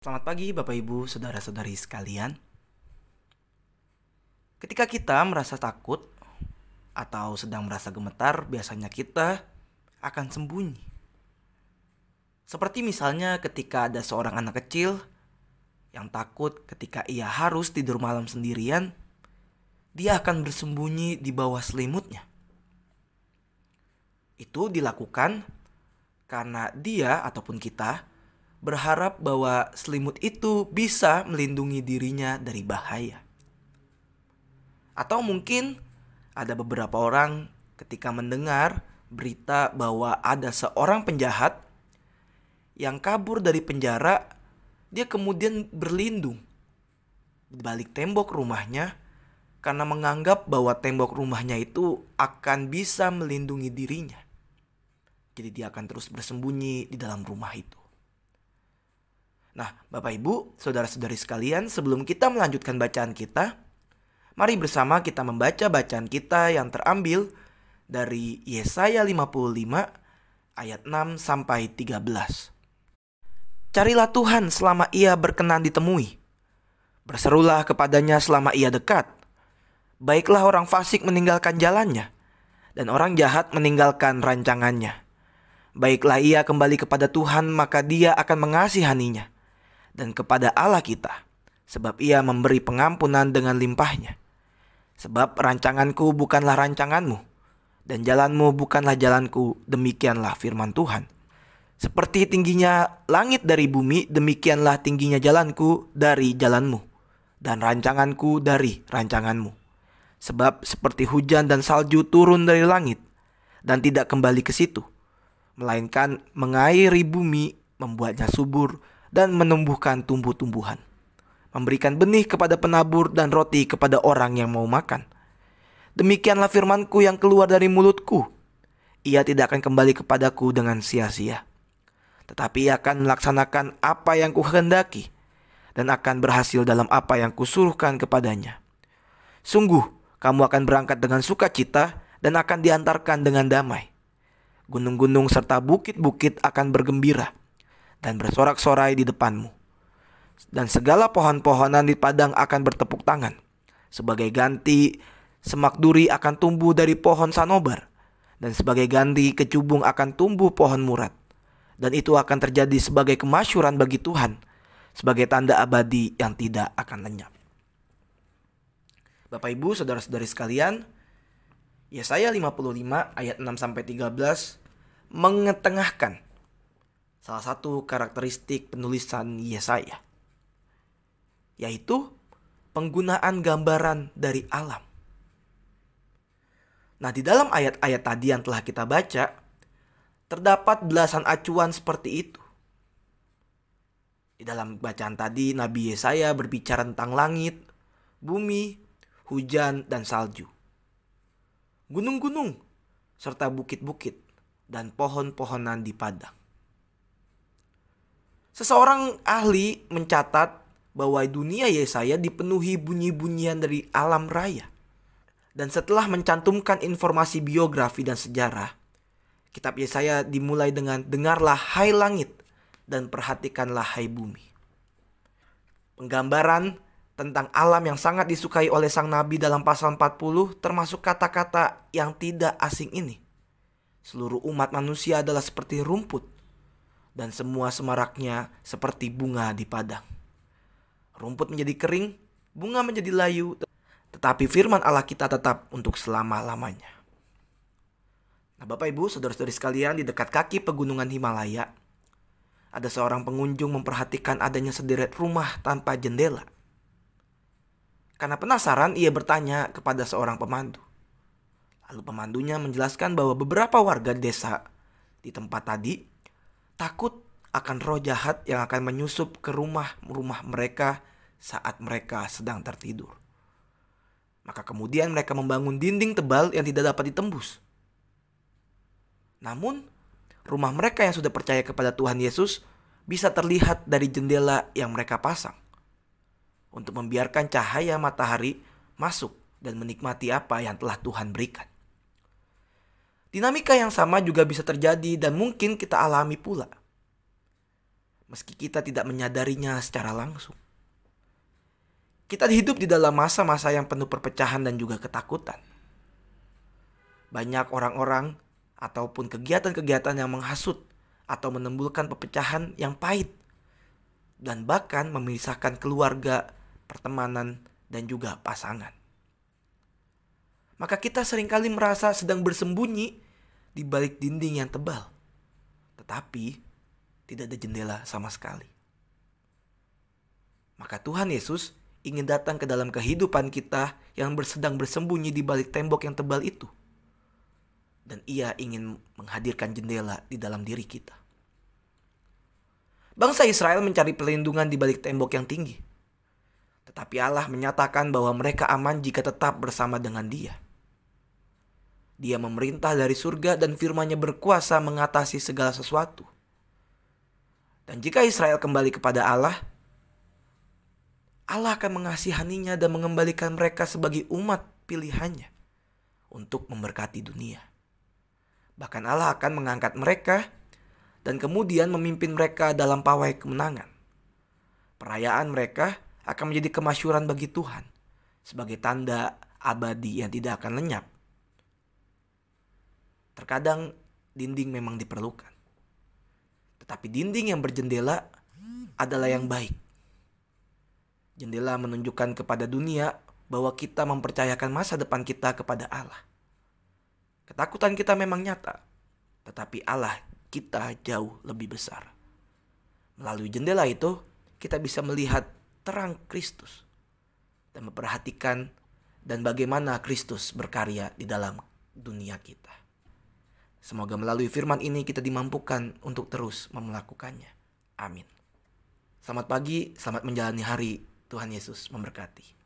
Selamat pagi Bapak Ibu, Saudara-saudari sekalian. Ketika kita merasa takut atau sedang merasa gemetar, biasanya kita akan sembunyi. Seperti misalnya ketika ada seorang anak kecil yang takut ketika ia harus tidur malam sendirian, dia akan bersembunyi di bawah selimutnya. Itu dilakukan karena dia ataupun kita berharap bahwa selimut itu bisa melindungi dirinya dari bahaya. Atau mungkin ada beberapa orang ketika mendengar berita bahwa ada seorang penjahat yang kabur dari penjara, dia kemudian berlindung di balik tembok rumahnya karena menganggap bahwa tembok rumahnya itu akan bisa melindungi dirinya. Jadi dia akan terus bersembunyi di dalam rumah itu. Nah, Bapak Ibu, Saudara-saudari sekalian, sebelum kita melanjutkan bacaan kita, mari bersama kita membaca bacaan kita yang terambil dari Yesaya 55 ayat 6 sampai 13. Carilah Tuhan selama ia berkenan ditemui. Berserulah kepadanya selama ia dekat. Baiklah orang fasik meninggalkan jalannya, dan orang jahat meninggalkan rancangannya. Baiklah ia kembali kepada Tuhan, maka dia akan mengasihaninya. Dan kepada Allah kita, sebab ia memberi pengampunan dengan limpahnya. Sebab rancanganku bukanlah rancanganmu, dan jalanmu bukanlah jalanku, demikianlah firman Tuhan. Seperti tingginya langit dari bumi, demikianlah tingginya jalanku dari jalanmu, dan rancanganku dari rancanganmu. Sebab seperti hujan dan salju turun dari langit, dan tidak kembali ke situ, melainkan mengairi bumi, membuatnya subur, dan menumbuhkan tumbuh-tumbuhan, memberikan benih kepada penabur dan roti kepada orang yang mau makan. Demikianlah firmanku yang keluar dari mulutku. Ia tidak akan kembali kepadaku dengan sia-sia, tetapi ia akan melaksanakan apa yang kuhendaki, dan akan berhasil dalam apa yang kusuruhkan kepadanya. Sungguh, kamu akan berangkat dengan sukacita dan akan diantarkan dengan damai. Gunung-gunung serta bukit-bukit akan bergembira dan bersorak-sorai di depanmu. Dan segala pohon-pohonan di padang akan bertepuk tangan. Sebagai ganti, semak duri akan tumbuh dari pohon sanobar. Dan sebagai ganti, kecubung akan tumbuh pohon murad. Dan itu akan terjadi sebagai kemasyuran bagi Tuhan, sebagai tanda abadi yang tidak akan lenyap. Bapak Ibu, Saudara-saudari sekalian, Yesaya 55 ayat 6-13 mengetengahkan salah satu karakteristik penulisan Yesaya, yaitu penggunaan gambaran dari alam. Nah, di dalam ayat-ayat tadi yang telah kita baca, terdapat belasan acuan seperti itu. Di dalam bacaan tadi, Nabi Yesaya berbicara tentang langit, bumi, hujan, dan salju, gunung-gunung, serta bukit-bukit, dan pohon-pohonan di padang. Seseorang ahli mencatat bahwa dunia Yesaya dipenuhi bunyi-bunyian dari alam raya. Dan setelah mencantumkan informasi biografi dan sejarah, kitab Yesaya dimulai dengan dengarlah hai langit dan perhatikanlah hai bumi. Penggambaran tentang alam yang sangat disukai oleh sang nabi dalam pasal 40 termasuk kata-kata yang tidak asing ini. Seluruh umat manusia adalah seperti rumput, dan semua semaraknya seperti bunga di padang. Rumput menjadi kering, bunga menjadi layu, tetapi firman Allah kita tetap untuk selama-lamanya. Nah, Bapak Ibu, Saudara-saudari sekalian, di dekat kaki pegunungan Himalaya, ada seorang pengunjung memperhatikan adanya sederet rumah tanpa jendela. Karena penasaran, ia bertanya kepada seorang pemandu. Lalu pemandunya menjelaskan bahwa beberapa warga desa di tempat tadi takut akan roh jahat yang akan menyusup ke rumah-rumah mereka saat mereka sedang tertidur. Maka kemudian mereka membangun dinding tebal yang tidak dapat ditembus. Namun, rumah mereka yang sudah percaya kepada Tuhan Yesus bisa terlihat dari jendela yang mereka pasang, untuk membiarkan cahaya matahari masuk dan menikmati apa yang telah Tuhan berikan. Dinamika yang sama juga bisa terjadi dan mungkin kita alami pula. meski kita tidak menyadarinya secara langsung. Kita hidup di dalam masa-masa yang penuh perpecahan dan juga ketakutan. Banyak orang-orang ataupun kegiatan-kegiatan yang menghasut atau menimbulkan perpecahan yang pahit dan bahkan memisahkan keluarga, pertemanan, dan juga pasangan. Maka kita seringkali merasa sedang bersembunyi di balik dinding yang tebal, tetapi tidak ada jendela sama sekali. Maka Tuhan Yesus ingin datang ke dalam kehidupan kita yang sedang bersembunyi di balik tembok yang tebal itu. Dan Ia ingin menghadirkan jendela di dalam diri kita. Bangsa Israel mencari perlindungan di balik tembok yang tinggi. Tetapi Allah menyatakan bahwa mereka aman jika tetap bersama dengan Dia. Dia memerintah dari surga dan firman-Nya berkuasa mengatasi segala sesuatu. Dan jika Israel kembali kepada Allah, Allah akan mengasihaninya dan mengembalikan mereka sebagai umat pilihan-Nya untuk memberkati dunia. Bahkan Allah akan mengangkat mereka dan kemudian memimpin mereka dalam pawai kemenangan. Perayaan mereka akan menjadi kemasyhuran bagi Tuhan sebagai tanda abadi yang tidak akan lenyap. Terkadang dinding memang diperlukan. Tetapi dinding yang berjendela adalah yang baik. Jendela menunjukkan kepada dunia bahwa kita mempercayakan masa depan kita kepada Allah. Ketakutan kita memang nyata, tetapi Allah kita jauh lebih besar. Melalui jendela itu, kita bisa melihat terang Kristus dan memperhatikan dan bagaimana Kristus berkarya di dalam dunia kita. Semoga melalui firman ini kita dimampukan untuk terus melakukannya. Amin. Selamat pagi, selamat menjalani hari. Tuhan Yesus memberkati.